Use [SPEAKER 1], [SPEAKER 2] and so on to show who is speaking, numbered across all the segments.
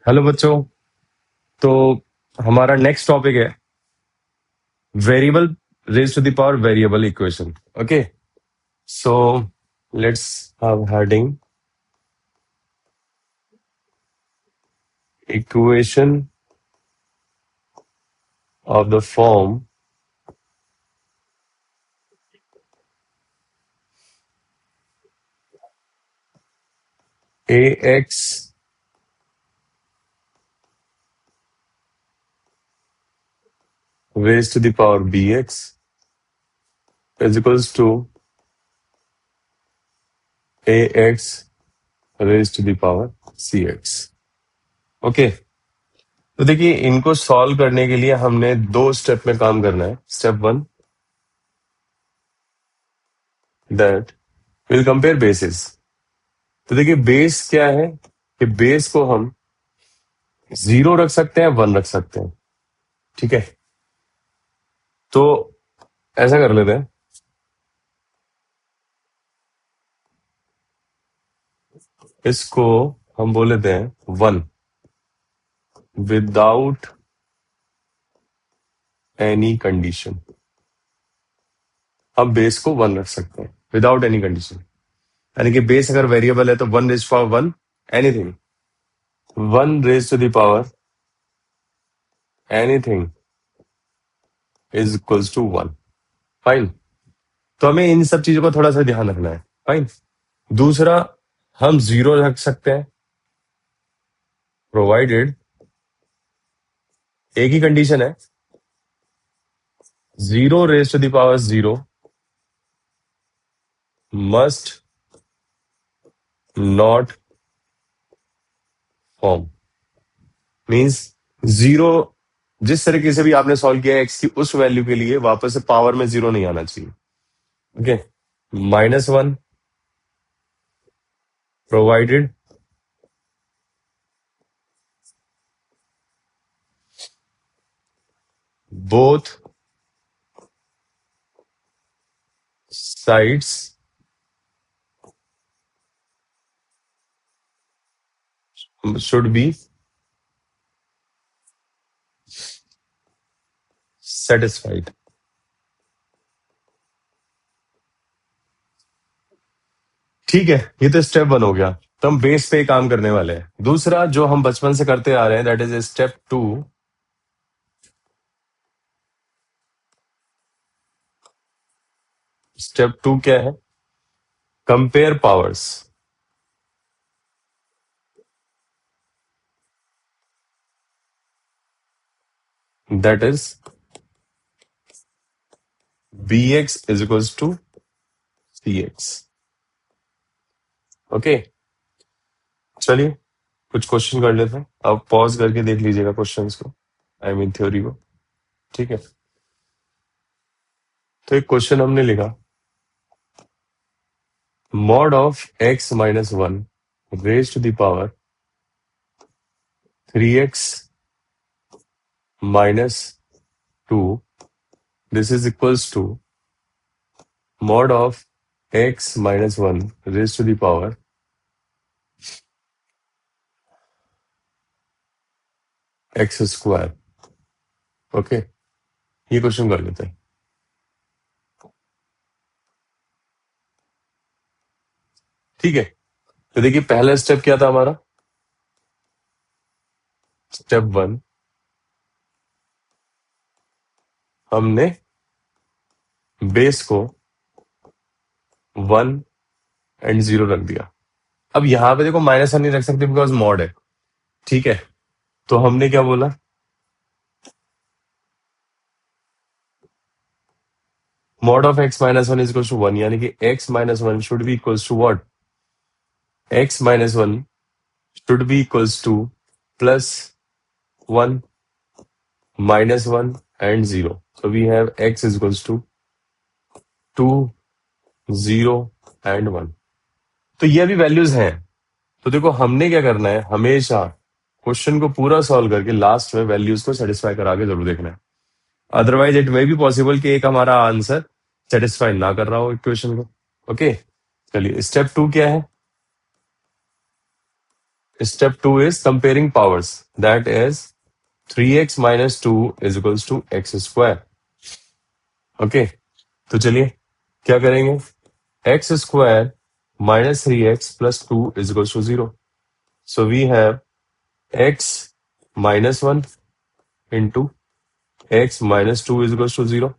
[SPEAKER 1] Hello बच्चों। तो हमारा नेक्स्ट टॉपिक है variable raise to the power variable equation. Okay, so let's have heading equation of the form ax raised to the power bx is equals to ax raised to the power cx। Okay, तो देखिए इनको solve करने के लिए हमने दो step में काम करना है। Step one, that will compare basis. तो देखिए बेस क्या है कि बेस को हम 0 रख सकते हैं, 1 रख सकते हैं। ठीक है, तो ऐसा कर लेते हैं, इसको हम बोल लेते हैं 1 विदाउट एनी कंडीशन। हम बेस को 1 रख सकते हैं विदाउट एनी कंडीशन, यानी कि बेस अगर वेरिएबल है तो 1 raise power 1 anything, 1 raise to the power anything is equals to 1। Fine, तो हमें इन सब चीजों का थोड़ा सा ध्यान रखना है। फाइन, दूसरा हम 0 रख सकते हैं प्रोवाइडेड, एक ही कंडीशन है, 0 raise to the power 0 must not form. Means 0 जिस तरीके से भी आपने सॉल्व किया है एक्स की उस वैल्यू के लिए वापस से पावर में 0 नहीं आना चाहिए। Okay, -1 provided both sides should be satisfied। ठीक है, ये तो स्टेप 1 हो गया, तो हम बेस पे काम करने वाले हैं। दूसरा जो हम बचपन से करते आ रहे हैं, दैट इज स्टेप 2। स्टेप 2 क्या है? Compare powers. That is bx is equals to cx। Okay, चलिए कुछ क्वेश्चन कर लेते हैं। आप पॉज करके देख लीजिएगा क्वेश्चंस को, आई मीन थ्योरी को। ठीक है, तो एक क्वेश्चन हमने लिखा, mod of x minus 1 raised to the power 3x minus 2, this is equals to mod of x minus 1 raised to the power x square। Okay, ये क्वेश्चन कर लेते हैं। ठीक है, तो देखिए पहला स्टेप क्या था हमारा? स्टेप 1, हमने बेस को 1 एंड 0 रख दिया। अब यहां पे देखो -1 नहीं रख सकते बिकॉज मॉड है। ठीक है, तो हमने क्या बोला, mod of x minus 1 is equals to 1, यानी कि x minus 1 should be equals to what? x minus 1 should be equals to plus 1 minus 1 and 0. So we have x is equals to 2, 0 and 1। तो ये अभी values हैं। तो देखो हमने क्या करना है, हमेशा क्वेश्चन को पूरा सॉल्व करके लास्ट में वैल्यूज को सेटिस्फाई करा के जरूर देखना है। Otherwise it may be possible कि एक हमारा आंसर सेटिस्फाई ना कर रहा हो इक्वेशन को। ओके, चलिए स्टेप 2 क्या है? Step 2 is comparing powers. That is 3x minus 2 is equals to x square. Okay, तो चलिए क्या करेंगे, x square minus 3x plus 2 is equals to 0. So we have x minus 1 into x minus 2 is equals to 0.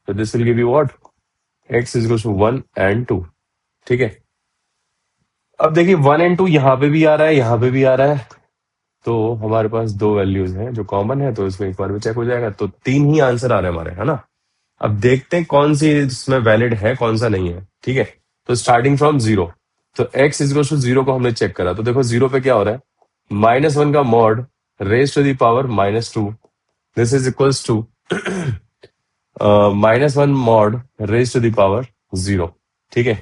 [SPEAKER 1] So this will give you what? X is equals to 1 and 2. ठीक है, अब देखिए 1 and 2 यहाँ पे भी आ रहा है, यहाँ पे भी आ रहा है, तो हमारे पास दो वैल्यूज हैं जो कॉमन है, तो इसमें एक बार में चेक हो जाएगा, तो 3 ही आंसर आ रहे हैं हमारे, है ना। अब देखते हैं कौन सी इसमें वैलिड है, कौन सा नहीं है। ठीक है, तो स्टार्टिंग फ्रॉम 0, तो x इज टू 0 को हमने चेक करा, तो देखो 0 पे क्या हो रहा है, -1 का mod raise to the power -2, this is equals to -1 mod raise to the power 0। ठीक है,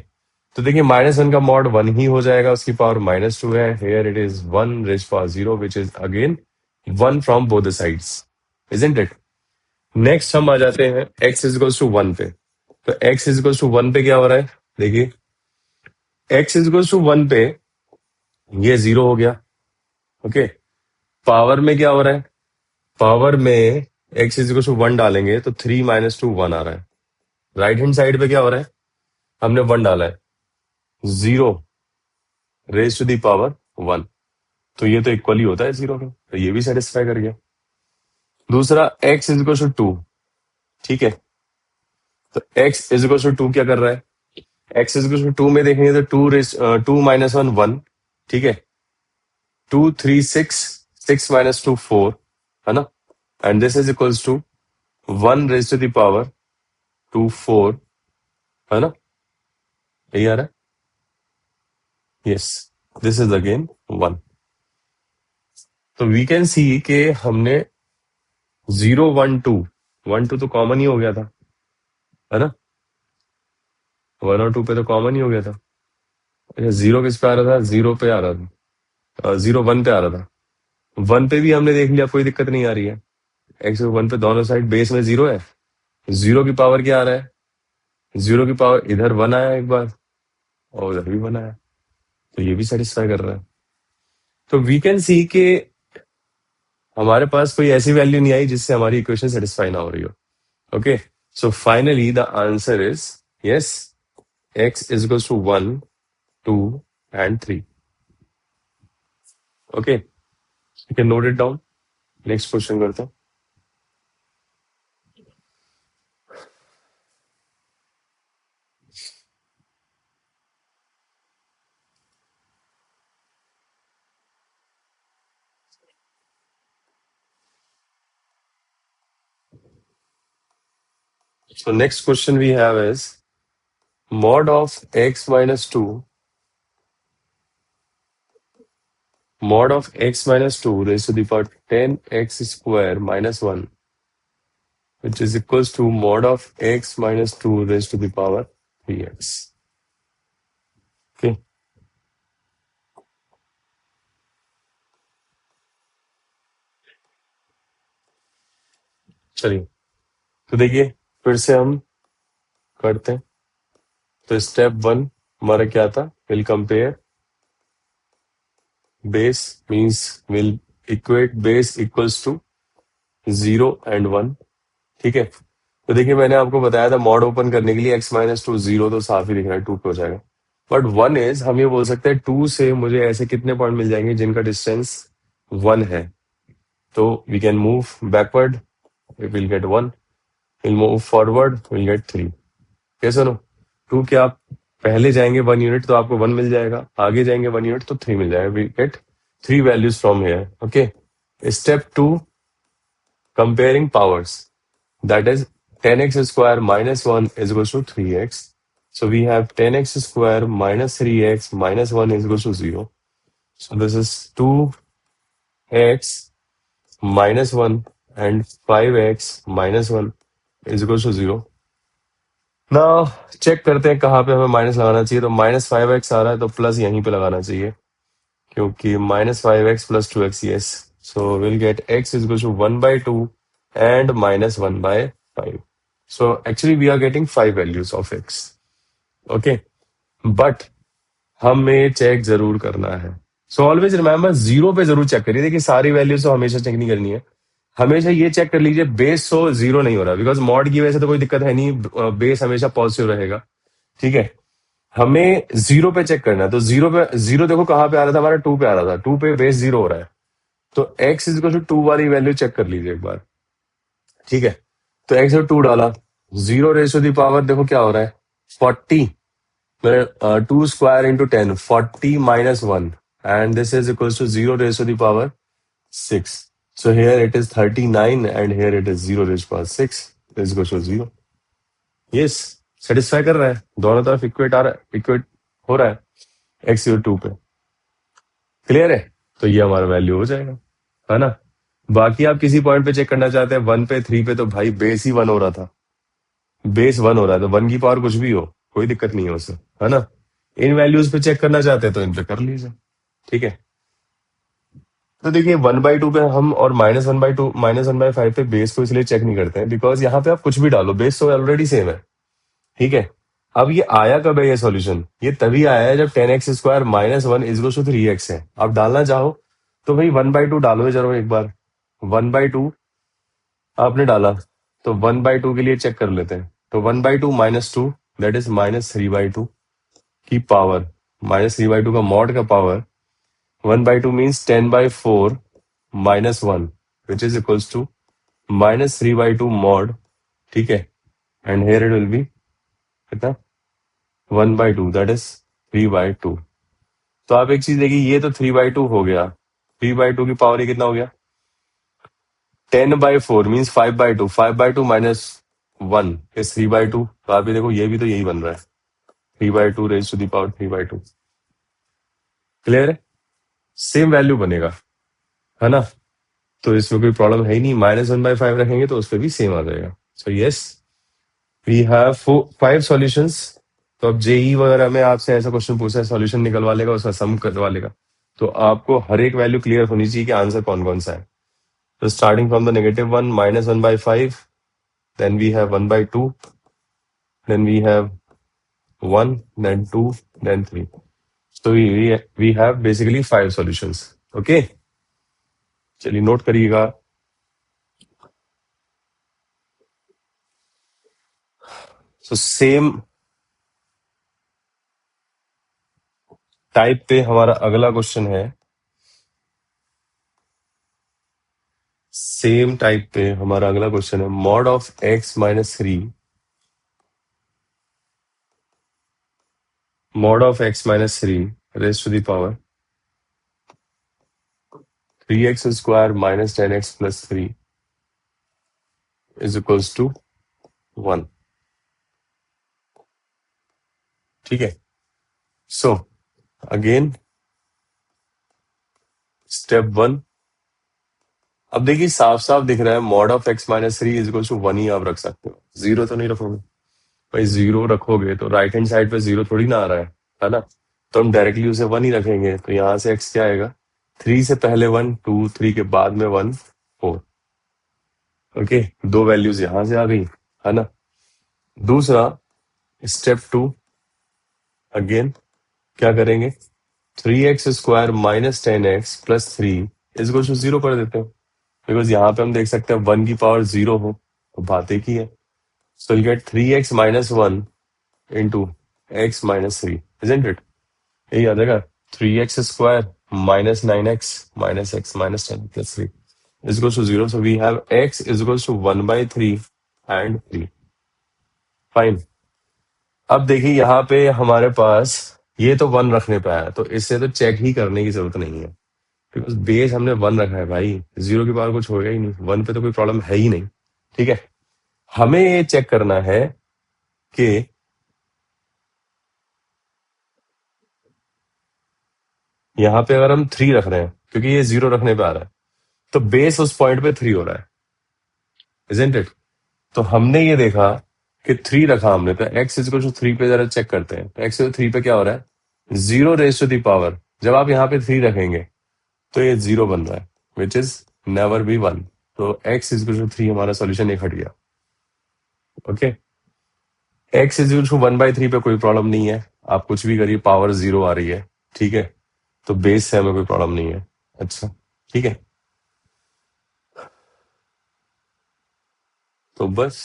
[SPEAKER 1] तो देखिए -1 का मॉड 1 ही हो जाएगा, उसकी पावर -2 है, here it is 1 raise power 0 which is again 1 from both the sides, isn't it. Next हम आ जाते हैं x इज इक्वल्स टू 1 पे, तो x इज इक्वल्स टू 1 पे क्या हो रहा है, देखिए x इज इक्वल्स टू 1 पे ये 0 हो गया। ओके, पावर में क्या हो रहा है, पावर में x इज इक्वल्स टू 1 डालेंगे तो 3 - 2 1 आ रहा है। राइट हैंड साइड पे क्या हो रहा है, हमने 1 डाला है, 0 रेज टू दी पावर 1, तो ये तो इक्वली होता है 0 के, तो ये भी सेटिस्फाई कर गया। दूसरा x इज इक्वल्स टू 2, ठीक है, तो x इज इक्वल्स टू 2 क्या कर रहा है, x इज इक्वल्स टू 2 में देखेंगे तो 2 - 1 1, ठीक है, 2 3 6 6 - 2 4, है ना, and this is equals to 1 raise to the power 2 4, है ना, यही आ रहा है, यस, दिस इज अगेन 1। तो वी कैन सी कि हमने 0 1 2 1 2 तो कॉमन ही हो गया था, है ना, 1 और 2 पे तो कॉमन ही हो गया था। अच्छा, 0 किस पे आ रहा था, 0 पे आ रहा था, 0 1 पे आ रहा था, 1 पे भी हमने देख लिया, कोई दिक्कत नहीं आ रही है, x 1 पे दोनों साइड बेस में 0 है, 0 की पावर क्या आ रहा है, 0 की पावर इधर 1 आया एक बार और उधर भी 1 आया, तो ये भी सेटिस्फाई कर रहा है। तो वी कैन सी कि हमारे पास कोई ऐसी वैल्यू नहीं आई जिससे हमारी इक्वेशन सेटिस्फाई ना हो रही हो। Okay, so finally the answer is yes, x is equals to 1 2 and 3। Okay, you can note it down. Next question करते हैं। So next question we have is mod of x minus 2 raised to the power 10x square minus 1, which is equals to mod of x minus 2 raised to the power 3x. Okay. चलिए, तो देखिए फिर से हम करते हैं। तो step 1 हमारा क्या था, will compare base, means will equate base equals to 0 and 1। ठीक है, तो देखिए मैंने आपको बताया था मॉड ओपन करने के लिए x माइनस 2 0, तो साफ ही दिख रहा है 2 पे हो जाएगा, बट 1 इज, हम ये बोल सकते हैं 2 से मुझे ऐसे कितने पॉइंट मिल जाएंगे जिनका डिस्टेंस 1 है, तो we can move backward, will get 1, will move forward, will get 3। कैसे नो, 2 के आप पहले जाएंगे 1 यूनिट तो आपको 1 मिल जाएगा, आगे जाएंगे 1 यूनिट तो 3 मिल जाएगा, we get 3 values from here. Okay, step 2 comparing powers, that is 10x square minus 1 is equals to 3x. So we have 10x square minus 3x minus 1 is equals to 0. So this is 2x minus 1 and 5x minus 1 is equals to 0. Now check करते हैं कहाँ पे हमें minus लगाना चाहिए, तो -5x आ रहा है तो प्लस यहीं पे लगाना चाहिए, क्योंकि -5x plus 2x, yes. So we'll get x is equals to 1/2 and -1/5. So actually we are getting 5 values of x. Okay, but हमें चेक जरूर करना है सो ऑलवेज रिमेंबर जीरो पे जरूर चेक करिए। देखिए सारी वैल्यूज तो हमेशा चेक नहीं करनी है, हमेशा ये चेक कर लीजिए बेस तो जीरो नहीं हो रहा, बिकॉज मॉड की वजह से तो कोई दिक्कत है नहीं, बेस हमेशा पॉजिटिव रहेगा। ठीक है, हमें जीरो पे चेक करना है, तो जीरो पे, जीरो देखो कहाँ पे आ रहा था हमारा, टू पे आ रहा था, टू पे बेस जीरो हो रहा है, तो x is equal to two वाली वैल्यू चेक कर लीजिए एक बार। ठीक है, तो एक्स टू डाला, जीरो रेशो दी पावर देखो क्या हो रहा है, 40, two square into 10, 40 minus one, and this is equal to zero ratio the power 6. So here it is 39 and here it is 0 raised to power 6 is equal to 0. Yes, satisfy कर रहा है, दोनों तरफ इक्वेट आ रहा है, equate हो रहा है x टू पे। क्लियर है, तो ये हमारा वैल्यू हो जाएगा, है ना। बाकी आप किसी पॉइंट पे चेक करना चाहते हैं, वन पे, थ्री पे, तो भाई बेस ही वन हो रहा था, बेस वन हो रहा है, तो वन की पावर कुछ भी हो कोई दिक्कत नहीं है उससे, है ना। इन वैल्यूज पे चेक करना चाहते हैं तो इन पे कर लीजिए। ठीक है, तो देखिए वन बाई टू पे हम और minus one by two, minus one by five पे बेस को इसलिए चेक नहीं करते हैं बिकॉज यहाँ पे आप कुछ भी डालो बेस तो ऑलरेडी सेम है। ठीक है, अब ये आया कब है ये सॉल्यूशन, ये तभी आया है जब 10x² minus one is to 3x है। आप डालना चाहो तो भाई वन बाई टू डालो जरूर एक बार, वन बाई टू आपने डाला, तो वन बाई टू के लिए चेक कर लेते हैं, तो one by two minus two that is minus three by two की power, minus three by two का मॉड का power, one by two means 10/4 minus one which is equals to minus three by two mod. ठीक है, and here it will be कितना, one by two that is three by two. तो आप एक चीज देखिए, ये तो थ्री बाई टू हो गया, थ्री बाई टू की पावर ये कितना हो गया, 10/4 means 5/2, 5/2 minus one is three by two. तो आप ये देखो ये भी तो यही बन रहा है, three by two raise to the power three by two. Clear है, सेम वैल्यू बनेगा, है ना। तो इसमें कोई प्रॉब्लम है ही नहीं, माइनस वन बाई फाइव रखेंगे तो उस पर भी सेम आ जाएगा। So yes, we have five solutions. तो अब जेई वगैरह में आपसे ऐसा क्वेश्चन पूछा है, सॉल्यूशन निकलवा लेगा, उसका सम करवा लेगा, तो आपको हर एक वैल्यू क्लियर होनी चाहिए कि आंसर कौन कौन सा है। तो starting from the negative one, minus one by five, then we have one by two, then we have one, then two, then three. So we have basically five solutions. Okay, चलिए note करिएगा। So same type पे हमारा अगला question है, same type पे हमारा अगला question है, mod of x minus three, mod of x minus three raise to the power 3x² minus 10x plus three is equals to 1। ठीक है, सो अगेन स्टेप वन, अब देखिए साफ साफ दिख रहा है mod of x minus three is equals to one ही आप रख सकते हो, जीरो तो नहीं रखोगे भाई, जीरो रखोगे तो राइट हैंड साइड पे जीरो थोड़ी ना आ रहा है ना, तो हम डायरेक्टली उसे वन ही रखेंगे। तो यहां से x क्या आएगा, थ्री से पहले वन, टू, थ्री के बाद में वन, फोर। ओके, दो वैल्यूज यहां से आ गई, है ना। दूसरा स्टेप टू, अगेन क्या करेंगे, 3x² minus 10x plus three is equal to zero कर देते हैं, बिकॉज यहाँ पे हम देख सकते हैं वन की पावर जीरो हो तो बात एक ही है। So you get 3x minus one into x minus three, isn't it, यही आ जाएगा, 3x² minus 9x minus x minus 10 plus three is equal to zero. So we have x is equal to one by three and three. Fine, अब देखिए यहाँ पे हमारे पास ये तो वन रखने पे आया, तो इससे तो चेक ही करने की जरूरत नहीं है, बिकॉज बेस हमने वन रखा है भाई, जीरो के पावर कुछ होगा ही नहीं, वन पे तो कोई प्रॉब्लम है ही नहीं। ठीक है, हमें ये चेक करना है कि यहाँ पे अगर हम थ्री रख रहे हैं, क्योंकि ये जीरो रखने पे आ रहा है, तो बेस उस पॉइंट पे थ्री हो रहा है, इजंट इट। तो हमने ये देखा कि थ्री रखा हमने, तो एक्स इजकल टू थ्री पे जरा चेक करते हैं, तो एक्स थ्री पे क्या हो रहा है, zero raise to the power, जब आप यहाँ पे थ्री रखेंगे तो ये जीरो बन रहा है which is never be one. तो एक्स इजकल टू थ्री हमारा सोल्यूशन एक हट गया। Okay, x is equal to one by three पे कोई प्रॉब्लम नहीं है, आप कुछ भी करिए पावर जीरो आ रही है। ठीक है, तो बेस से हमें कोई प्रॉब्लम नहीं है। अच्छा ठीक है, तो बस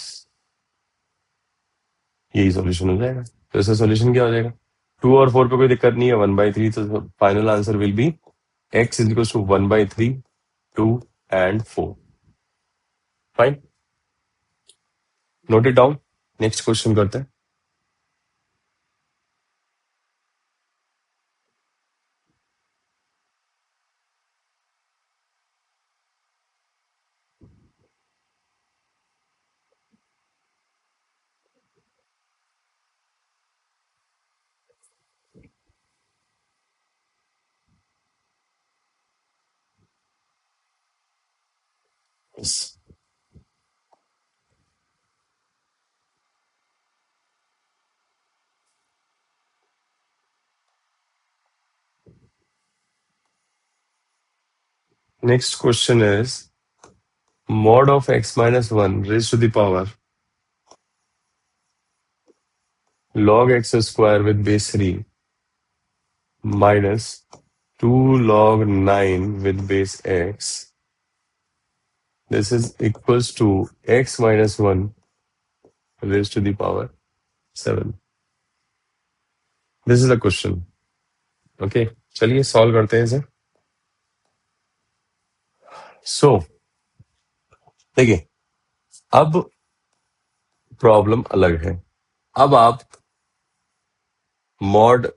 [SPEAKER 1] यही सॉल्यूशन हो जाएगा। तो इसका सॉल्यूशन क्या हो जाएगा, 2 और 4 पे कोई दिक्कत नहीं है, 1/3, तो final answer will be x is equal to 1/3, 2 and 4। Fine, note it down. Next question करते हैं। Next question is mod of x minus 1 raised to the power log x square with base 3 minus 2 log 9 with base x. This is equals to x minus 1 raised to the power 7. This is the question. Okay, चलिए solve करते हैं इसे। सो देखिए, अब problem अलग है। अब आप मॉड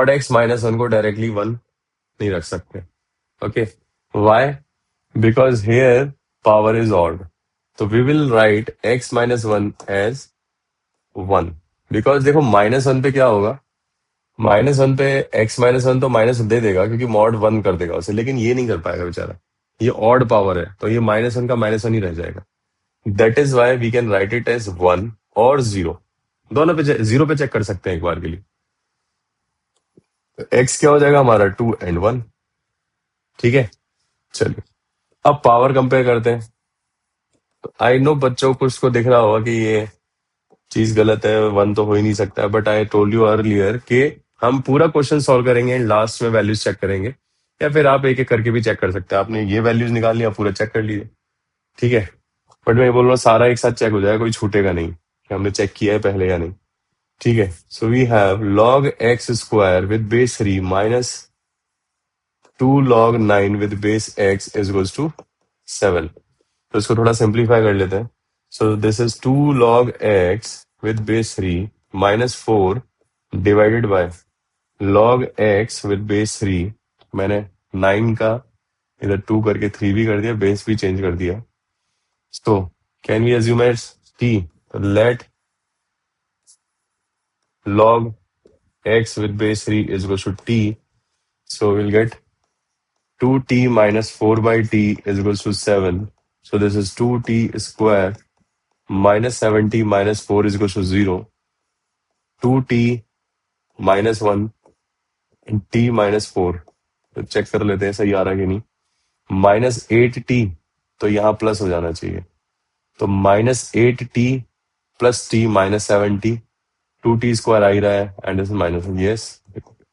[SPEAKER 1] x माइनस 1 को डायरेक्टली 1 नहीं रख सकते। Okay, why? Because here power is odd, तो we will write x minus 1 as 1। Because देखो -1 पे क्या होगा, -1 पे x माइनस 1 तो माइनस दे देगा क्योंकि मॉड 1 कर देगा उसे, लेकिन ये नहीं कर पाएगा बेचारा, ये ऑड पावर है, तो ये -1 का -1 ही रह जाएगा। That is why we can write it as 1 और 0, दोनों पे 0 पे चेक कर सकते हैं एक बार के लिए। x क्या हो जाएगा हमारा 2 and 1। ठीक है, चलिए अब पावर कंपेयर करते हैं। आई नो बच्चों को उसको दिख रहा होगा कि ये चीज गलत है, 1 तो हो ही नहीं सकता, but I told you earlier कि हम पूरा क्वेश्चन सॉल्व करेंगे एंड लास्ट में वैल्यूज चेक करेंगे, या फिर आप एक एक करके भी चेक कर सकते हैं। आपने ये वैल्यूज निकाल लिया, पूरा चेक कर लीजिए, ठीक है। बट मैं ये बोल रहा हूँ सारा एक साथ चेक हो जाएगा, कोई छूटेगा नहीं कि हमने चेक किया है पहले या नहीं। ठीक है, so we have log x square with base 3 minus 2 log 9 with base x is equals to 7। तो इसको थोड़ा सिंप्लीफाई कर लेते हैं। So this is 2 log x with base 3 minus 4 divided by log x with base 3। मैंने 9 का इधर 2 करके 3 भी कर दिया, बेस भी चेंज कर दिया। So can we assume as t, let log x with base 3 is equal to t. So we'll get 2t minus 4 by t is equals to 7. So this is 2t square minus 7t minus 4 is equals to 0. 2t minus 1 and t minus 4. तो check कर लेते हैं सही आ रहा है कि नहीं। -8t, तो यहाँ प्लस हो जाना चाहिए, तो -8t plus t minus 7t, 2t square आ ही रहा है and this minus, yes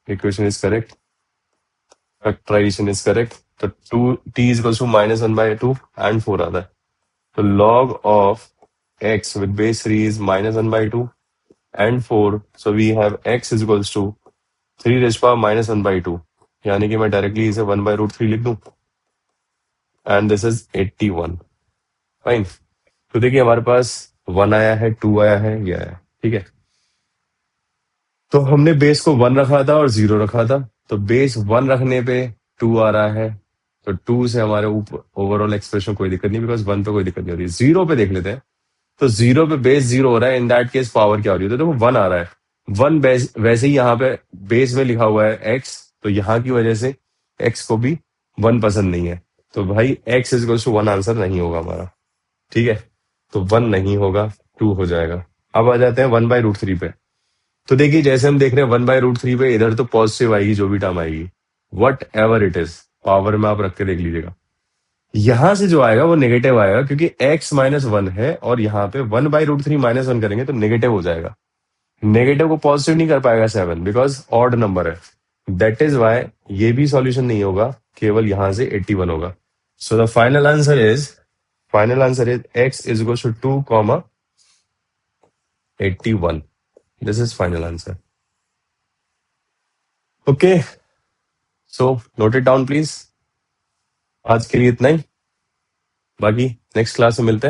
[SPEAKER 1] equation is correct, factorization is correct. तो 2t is equal to -1/2 and 4 आता है, तो log of x with base 3 is -1/2 and 4, so we have x is equals to 3 raised to power -1/2, यानी कि मैं directly इसे 1/√3 लिख दूं, एंड दिस इज 81। फाइन, तो देखिए हमारे पास 1 आया है, 2 आया है, ये आया है, ठीक है। तो हमने बेस को 1 रखा था और 0 रखा था, तो बेस 1 रखने पे 2 आ रहा है, तो 2 से हमारे ऊपर ओवरऑल एक्सप्रेशन कोई दिक्कत नहीं, बिकॉज 1 पे कोई दिक्कत नहीं हो रही। 0 पे देख लेते हैं, तो 0 पे बेस 0 हो रहा है, इन दैट केस पावर क्या हो रही है, तो देखो 1 आ रहा है। 1 बेस वैसे ही यहाँ पे बेस में लिखा हुआ है x, तो यहाँ की वजह से x को भी 1 पसंद नहीं है, तो भाई x इज टू 1 आंसर नहीं होगा हमारा, ठीक है। तो 1 नहीं होगा, 2 हो जाएगा। अब आ जाते हैं 1/√3 पे। तो देखिए जैसे हम देख रहे हैं 1/√3 पे इधर तो पॉजिटिव आएगी जो भी टर्म आएगी, what ever it is, power में आप रख के देख लीजिएगा। यहां से जो आएगा वो नेगेटिव आएगा क्योंकि x-1 है और यहाँ पे 1/√3 -1 करेंगे तो नेगेटिव हो जाएगा। नेगेटिव को पॉजिटिव नहीं कर पाएगा 7 बिकॉज ऑड नंबर है। दैट इज वाई ये भी सॉल्यूशन नहीं होगा, केवल यहां से 81 होगा। So the final answer is x is equal to 2, 81। This is final answer. Okay, so note it down please. आज के लिए इतना ही, बाकी नेक्स्ट क्लास में मिलते हैं।